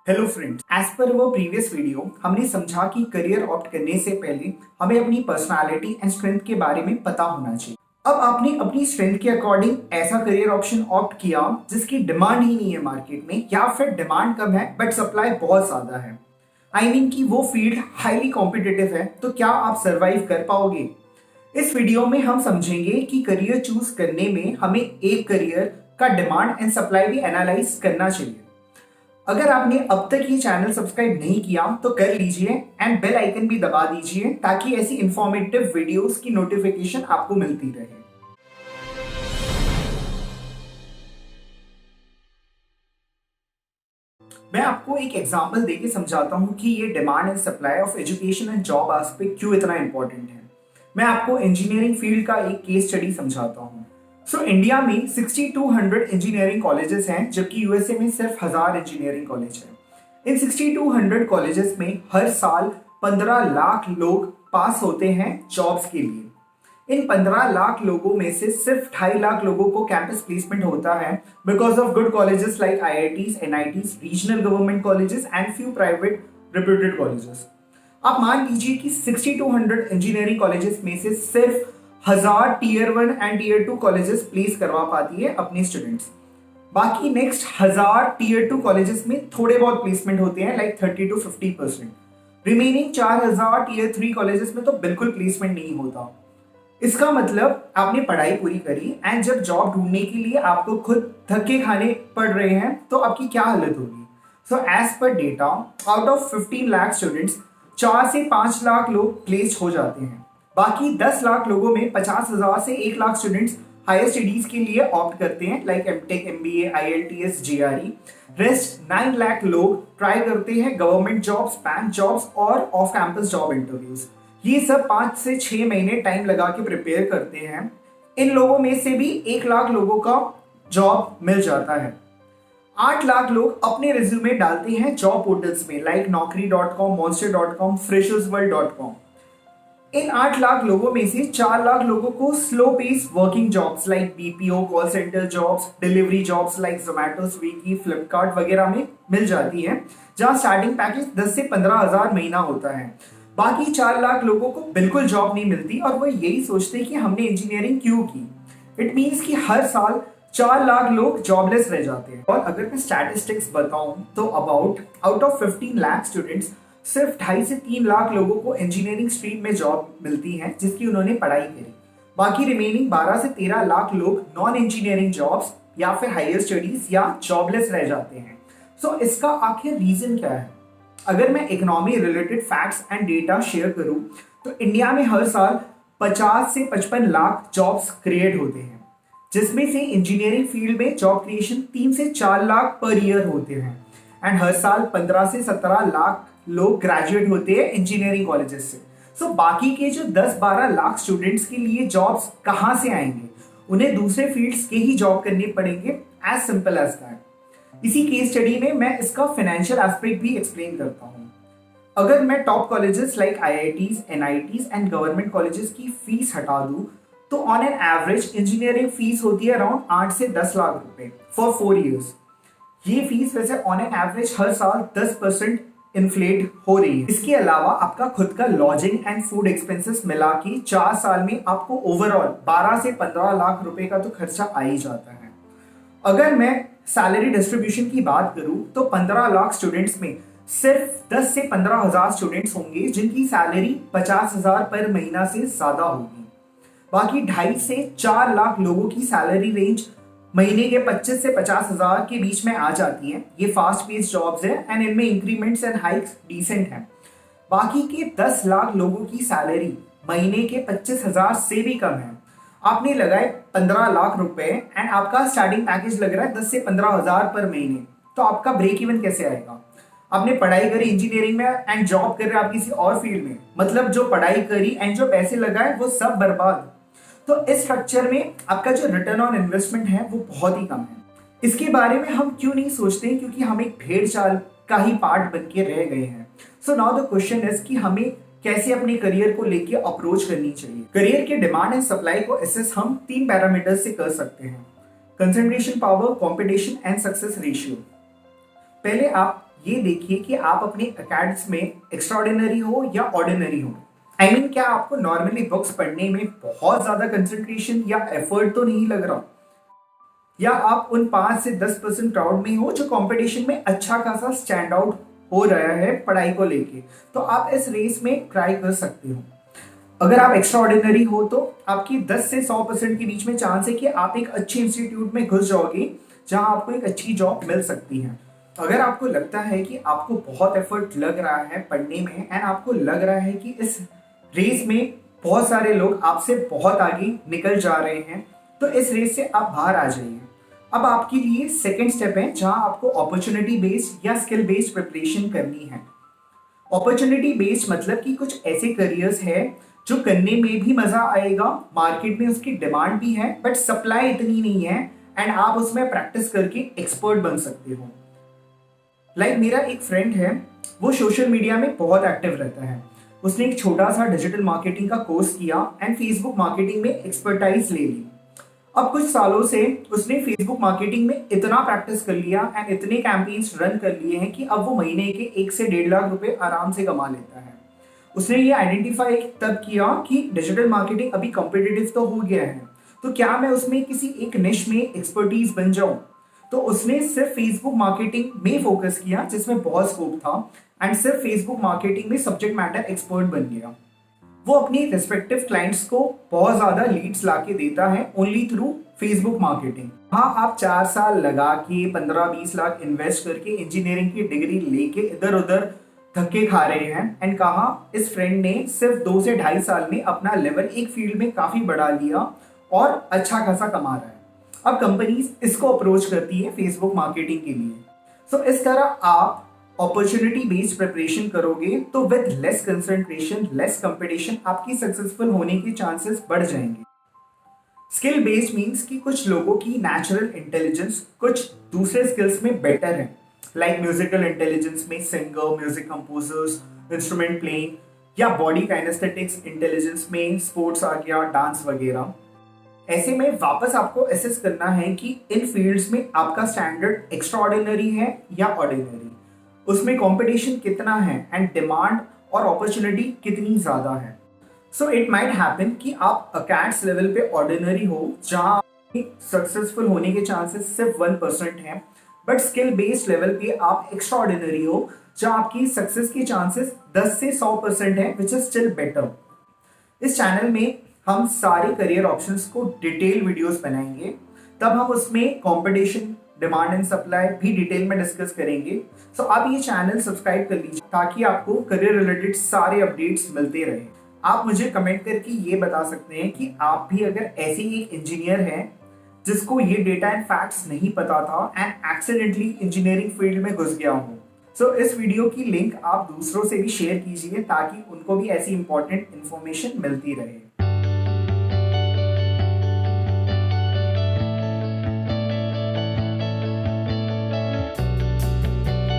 Hello friends, as per वो previous video हमने समझा कि करियर ऑप्ट करने से पहले हमें अपनी पर्सनालिटी एंड स्ट्रेंथ के बारे में पता होना चाहिए। अब आपने अपनी स्ट्रेंथ के अकॉर्डिंग ऐसा करियर ऑप्शन ऑप्ट किया जिसकी डिमांड ही नहीं है मार्केट में, या फिर डिमांड कम है बट सप्लाई बहुत ज्यादा है। आई मीन कि वो फील्ड हाईली कॉम्पिटिटिव है, तो क्या आप सर्वाइव कर पाओगे? इस वीडियो में हम समझेंगे कि करियर चूज करने में हमें एक करियर का डिमांड एंड सप्लाई भी एनालाइज करना चाहिए। अगर आपने अब तक ये चैनल सब्सक्राइब नहीं किया तो कर लीजिए एंड बेल आइकन भी दबा दीजिए ताकि ऐसी इंफॉर्मेटिव वीडियोस की नोटिफिकेशन आपको मिलती रहे। मैं आपको एक एग्जांपल देके समझाता हूँ कि ये demand and supply of education and job aspect क्यों इतना इंपॉर्टेंट है। मैं आपको इंजीनियरिंग फील्ड का एक केस स्टडी समझाता हूँ। इंडिया में 6200 इंजीनियरिंग कॉलेजेस हैं, जबकि यूएसए में सिर्फ 1000 इंजीनियरिंग कॉलेज है। इन 6200 कॉलेजेस में हर साल 15 लाख लोग पास होते हैं जॉब्स के लिए। इन 15 लाख लोगों में से सिर्फ 2.5 लाख लोगों को कैंपस प्लेसमेंट होता है because of good colleges like IITs, NITs, regional government colleges and few private reputed colleges. आप मान लीजिए कि 6200 इंजीनियरिंग कॉलेजेस में से सिर्फ 1000 tier 1 and tier 2 colleges place करवा पाती है अपने स्टूडेंट्स। बाकी नेक्स्ट 1000 टीयर 2 कॉलेजेस में थोड़े बहुत प्लेसमेंट होते हैं, like 30 to 50%। Remaining 4000 tier 3 colleges में तो बिल्कुल प्लेसमेंट नहीं होता। इसका मतलब आपने पढ़ाई पूरी करी एंड जब जॉब ढूंढने के लिए आपको खुद धक्के खाने पड़ रहे हैं तो आपकी क्या हालत होगी? As per data, out of 15 lakh students 4 से 5 लाख लोग प्लेस हो जाते हैं। बाकी 10 लाख लोगों में 50,000 से 1 लाख स्टूडेंट्स हायर स्टडीज के लिए ऑप्ट करते हैं, like MTech, MBA, IELTS, GRE. Rest 9 lakh लोग ट्राई करते हैं गवर्नमेंट जॉब्स, बैंक जॉब्स और ऑफ कैंपस जॉब इंटरव्यूज। ये सब 5 से 6 महीने टाइम लगा के प्रिपेयर करते हैं। इन लोगों में से भी 1 लाख लोगों का जॉब मिल जाता है। 8 लाख लोग अपने रिज्यूमे डालते हैं जॉब पोर्टल्स में, लाइक naukri.com, monster.com, freshersworld.com। इन 8 लाख लोगों में से 4 लाख लोगों को slow pace working jobs like BPO, call centre jobs, delivery jobs like Zomato, Swiggy, Flipkart वगैरह में मिल जाती है, जहां स्टार्टिंग पैकेज 10 से 15,000 महीना होता है। बाकी 4 लाख लोगों को बिल्कुल जॉब नहीं मिलती और वो यही सोचते कि हमने इंजीनियरिंग क्यों की। इट मीन्स कि हर साल 4 लाख लोग जॉबलेस रह जाते हैं। और अगर मैं स्टैटिस्टिक्स बताऊं तो आउट ऑफ 15 लाख स्टूडेंट्स सिर्फ 2.5 से 3 लाख लोगों को इंजीनियरिंग स्ट्रीम में जॉब मिलती है जिसकी उन्होंने पढ़ाई करी। बाकी रिमेनिंग 12 से 13 लाख लोग नॉन इंजीनियरिंग जॉब्स या फिर हायर स्टडीज या जॉबलेस रह जाते हैं। इसका आखिर रीजन क्या है? अगर मैं economy related facts and data share करूं तो इंडिया में हर साल 50 से 55 लाख जॉब्स क्रिएट होते हैं, जिसमें से इंजीनियरिंग फील्ड में जॉब क्रिएशन 3 से 4 लाख पर ईयर होते हैं एंड हर साल 15 से 17 लाख लोग ग्रेजुएट होते हैं इंजीनियरिंग कॉलेजेस से। बाकी के जो 10-12 लाख स्टूडेंट्स के लिए जॉब्स कहां से आएंगे? उन्हें दूसरे फील्ड्स के ही जॉब करने पड़ेंगे, एज सिंपल एज दैट। इसी केस स्टडी में मैं इसका फाइनेंशियल एस्पेक्ट भी एक्सप्लेन करता हूं। अगर मैं top colleges like IITs, NITs and government colleges की फीस हटा दूं तो on an average engineering fees होती है अराउंड 8 से 10 लाख रुपए फॉर 4 ईयर्स। ये फीस वैसे ऑन एन एवरेज हर साल 10% इन्फ्लेट हो रही है। इसके अलावा आपका खुद का लॉजिंग एंड फूड एक्सपेंसेस मिला के 4 साल में आपको ओवरऑल 12 से 15 लाख रुपए का तो खर्चा आ ही जाता है। अगर मैं सैलरी डिस्ट्रीब्यूशन की बात करूं तो 15 लाख स्टूडेंट्स में सिर्फ 10 से 15,000 स्टूडेंट्स होंगे जिनकी सैलरी 50,000 पर महीना से ज्यादा होगी। बाकी 2.5 से 4 लाख लोगों की सैलरी रेंज महीने के 25 से 50,000 के बीच में आ जाती है। ये फास्ट पेस जॉब्स है एंड इनमें इंक्रीमेंट्स एंड हाइक्स डिसेंट है। बाकी के 10 लाख लोगों की सैलरी महीने के 25,000 से भी कम है। आपने लगाए 15 लाख रुपए एंड आपका स्टार्टिंग पैकेज लग रहा है 10 से 15,000 पर महीने, तो आपका ब्रेक इवन कैसे आएगा? आपने पढ़ाई करी इंजीनियरिंग में एंड जॉब कर रहे हैं आप किसी और फील्ड में, मतलब जो पढ़ाई करी एंड जो पैसे लगाए वो सब बर्बाद। इस स्ट्रक्चर में आपका जो रिटर्न ऑन इन्वेस्टमेंट है वो बहुत ही कम है। इसके बारे में हम क्यों नहीं सोचते? क्योंकि हम एक भेड़ चाल का ही पार्ट बन के रह गए हैं। नाउ द क्वेश्चन इज कि हमें कैसे अपने करियर को लेके अप्रोच करनी चाहिए। करियर के डिमांड एंड सप्लाई को एसेस हम 3 पैरामीटर्स से कर सकते हैं: concentration power, competition and success ratio. पहले आप ये देखिए कि आप अपने एकेडमिक्स में एक्स्ट्राऑर्डिनरी हो या ऑर्डिनरी हो। क्या आपको नॉर्मली बुक्स पढ़ने में बहुत ज्यादा कंसंट्रेशन या एफर्ट तो नहीं लग रहा, या आप उन 5 से 10% क्राउड में हो जो कंपटीशन में अच्छा खासा स्टैंड आउट हो रहा है पढ़ाई को लेके, तो आप इस रेस में ट्राई कर सकते हो। अगर आप एक्स्ट्रा ऑर्डिनरी हो तो आपकी 10 से 100% के बीच में चांस है कि आप एक अच्छे इंस्टीट्यूट में घुस जाओगे जहां आपको एक अच्छी जॉब मिल सकती है। अगर आपको लगता है कि आपको बहुत एफर्ट लग रहा है पढ़ने में एंड आपको लग रहा है कि इस रेस में बहुत सारे लोग आपसे बहुत आगे निकल जा रहे हैं, तो इस रेस से आप बाहर आ जाइए। अब आपके लिए सेकेंड स्टेप है जहां आपको अपॉर्चुनिटी बेस्ड या स्किल बेस्ड प्रिपरेशन करनी है। अपॉर्चुनिटी बेस्ड मतलब कि कुछ ऐसे करियर्स है जो करने में भी मजा आएगा, मार्केट में उसकी डिमांड भी है बट सप्लाई इतनी नहीं है एंड आप उसमें प्रैक्टिस करके एक्सपर्ट बन सकते हो। मेरा एक फ्रेंड है, वो सोशल मीडिया में बहुत एक्टिव रहता है। उसने एक छोटा सा डिजिटल मार्केटिंग का कोर्स किया एंड फेसबुक मार्केटिंग में एक्सपर्टाइज ले ली। अब कुछ सालों से उसने फेसबुक मार्केटिंग में इतना प्रैक्टिस कर लिया एंड इतने कैंपेन्स रन कर लिए हैं कि अब वो महीने के 1 से 1.5 लाख रुपए आराम से कमा लेता है। उसने ये आइडेंटिफाई तब किया कि डिजिटल मार्केटिंग अभी कॉम्पिटिटिव तो हो गया है, तो क्या मैं उसमें किसी एक निश में एक्सपर्टीज बन जाऊं। तो उसने सिर्फ फेसबुक मार्केटिंग में फोकस किया जिसमें बहुत स्कोप था एंड सिर्फ फेसबुक मार्केटिंग में सब्जेक्ट मैटर एक्सपर्ट बन गया। वो अपनी रिस्पेक्टिव क्लाइंट्स को बहुत ज्यादा लीड्स लाके देता है ओनली थ्रू फेसबुक मार्केटिंग। हाँ, आप 4 साल लगा के 15-20 लाख इन्वेस्ट करके इंजीनियरिंग की डिग्री लेके इधर उधर धक्के खा रहे हैं एंड कहा इस फ्रेंड ने सिर्फ 2 से 2.5 साल में अपना लेवल एक फील्ड में काफी बढ़ा लिया और अच्छा खासा कमा रहा है। अब कंपनीज इसको अप्रोच करती है फेसबुक मार्केटिंग के लिए। सो इस तरह आप अपॉर्चुनिटी बेस्ड प्रिपरेशन करोगे तो with less concentration, less competition आपकी सक्सेसफुल होने के चांसेस बढ़ जाएंगे। स्किल बेस्ड मीन्स कि कुछ लोगों की नेचुरल इंटेलिजेंस कुछ दूसरे स्किल्स में बेटर है, लाइक म्यूजिकल इंटेलिजेंस में singer, music composers, instrument playing, या बॉडी काइनेस्थेटिक्स इंटेलिजेंस में स्पोर्ट्स आ गया, डांस वगैरह। ऐसे में वापस आपको असेस करना है कि इन फील्ड्स में आपका स्टैंडर्ड एक्स्ट्रा ऑर्डिनरी है या ऑर्डिनरी, उसमें कंपटीशन कितना है एंड डिमांड और अपॉर्चुनिटी कितनी ज्यादा है। सो इट माइट हैपन कि आप अकेडमिक्स लेवल पे ऑर्डिनरी हो जहां सक्सेसफुल होने के चांसेस सिर्फ 1% हैं, बट स्किल बेस्ड लेवल पे आप एक्स्ट्रा ऑर्डिनरी हो जहां आपकी सक्सेस के चांसेस 10 से 100% है, विच इज स्टिल बेटर। इस चैनल में हम सारे करियर ऑप्शंस को डिटेल वीडियोस बनाएंगे, तब हम उसमें कंपटीशन, डिमांड एंड सप्लाई भी डिटेल में डिस्कस करेंगे। सो आप ये चैनल सब्सक्राइब कर लीजिए ताकि आपको करियर रिलेटेड सारे अपडेट्स मिलते रहे। आप मुझे कमेंट करके ये बता सकते हैं कि आप भी अगर ऐसे ही एक इंजीनियर हैं जिसको ये डेटा एंड फैक्ट्स नहीं पता था एंड एक्सीडेंटली इंजीनियरिंग फील्ड में घुस गया हो। सो इस वीडियो की लिंक आप दूसरों से भी शेयर कीजिए ताकि उनको भी ऐसी इंपॉर्टेंट इन्फॉर्मेशन मिलती रहे।